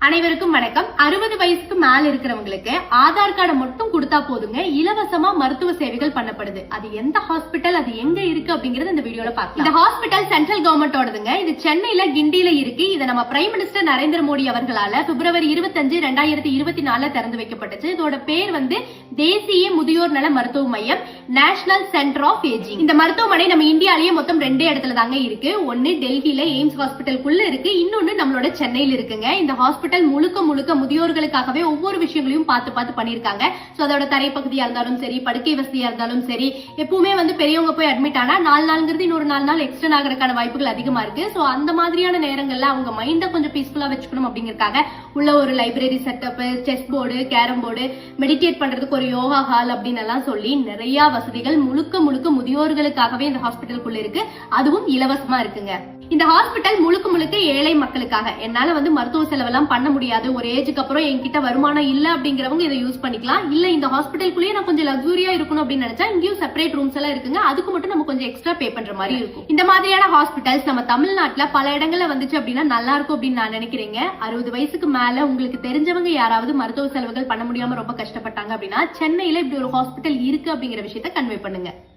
அனைவருக்கும் வணக்கம். 60 வயசுக்கு மேல இருக்கிறவங்களுக்கு ஆதார் கார்டை மட்டும் கொடுத்தா போதுங்க, இலவசமா மருத்துவ சேவைகள் பண்ணப்படுது. அது எந்த ஹாஸ்பிட்டல், அது எங்க இருக்கு அப்படிங்கறது இந்த வீடியோல பார்க்கலாம். இந்த ஹாஸ்பிட்டல் சென்ட்ரல் கவர்மெண்டோடதுங்க. இது சென்னையில கிண்டியில இருக்கு. இதை நம்ம பிரைம் மினிஸ்டர் நரேந்திர மோடி அவர்களால பிப்ரவரி 25, 2024 திறந்து வைக்கப்பட்டுச்சு. இதோட பேர் தேசிய முதியோர் நல மருத்துவ மையம், நேஷனல் சென்டர் ஆஃப் ஏஜிங். இந்த மருத்துவமனை நம்ம இந்தியாலேயே மொத்தம் 2 இடத்துல தாங்க இருக்கு. ஒன்னு டெல்லியில எய்ம்ஸ் ஹாஸ்பிட்டலுக்குள்ள இருக்கு, இன்னொன்னு நம்மளோட சென்னையில இருக்குங்க. இந்த ஹாஸ்பிட்டல் முழுக்க முதியோர்களுக்காகவே ஒவ்வொரு விஷயங்களையும் பார்த்து பண்ணிருக்காங்க. அதோட தரைப்பகுதியா இருந்தாலும் சரி, படுக்கை வசதியா இருந்தாலும் சரி, எப்பவுமே பெரியவங்க போய் அட்மிட் ஆனா 4 நாள்ங்கிறது இன்னொரு 4 நாள் எக்ஸ்டெண்ட் ஆகிறதுக்கான வாய்ப்புகள் அதிகமா இருக்கு. சோ அந்த மாதிரியான நேரங்கள்ல அவங்க மைண்ட கொஞ்சம் பீஸ்ஃபுல்லா வச்சுக்கணும் அப்படிங்கறதுக்காக உள்ள ஒரு library setup, chess board, carrom board, meditate பண்றதுக்கு ஒரு யோகா ஹால் அப்படின்னு எல்லாம் சொல்லி நிறைய வசதிகள் முழுக்க முதியோர்களுக்காகவே இந்த ஹாஸ்பிட்டலுக்குள்ள இருக்கு. அதுவும் இலவசமா இருக்குங்க. இந்த ஹாஸ்பிட்டல் முழுக்க ஏழை மக்களுக்காக. என்னால மருத்துவ செலவெல்லாம் பண்ண முடியாது, ஒரு ஏஜுக்கு அப்புறம் என்கிட்ட வருமானம் இல்ல அப்படிங்கிறவங்க இதை யூஸ் பண்ணிக்கலாம். இல்ல இந்த ஹாஸ்பிட்டலுக்குள்ளேயே நான் கொஞ்சம் லக்ஸூரியா இருக்கணும் அப்படின்னு நினைச்சா இங்கேயும் செப்பரேட் ரூம்ஸ் எல்லாம் இருக்குங்க. அதுக்கு மட்டும் நம்ம கொஞ்சம் எக்ஸ்ட்ரா பே பண்ற மாதிரி இருக்கும். இந்த மாதிரியான ஹாஸ்பிட்டல்ஸ் நம்ம தமிழ்நாட்டுல பல இடங்கள்ல வந்துச்சு அப்படின்னா நல்லா இருக்கும் அப்படின்னு நான் நினைக்கிறேங்க. 60 வயசுக்கு மேல உங்களுக்கு தெரிஞ்சவங்க யாராவது மருத்துவ செலவுகள் பண்ண முடியாம ரொம்ப கஷ்டப்பட்டாங்க அப்படின்னா சென்னையில இப்படி ஒரு ஹாஸ்பிட்டல் இருக்கு அப்படிங்கிற விஷயத்த கன்வே பண்ணுங்க.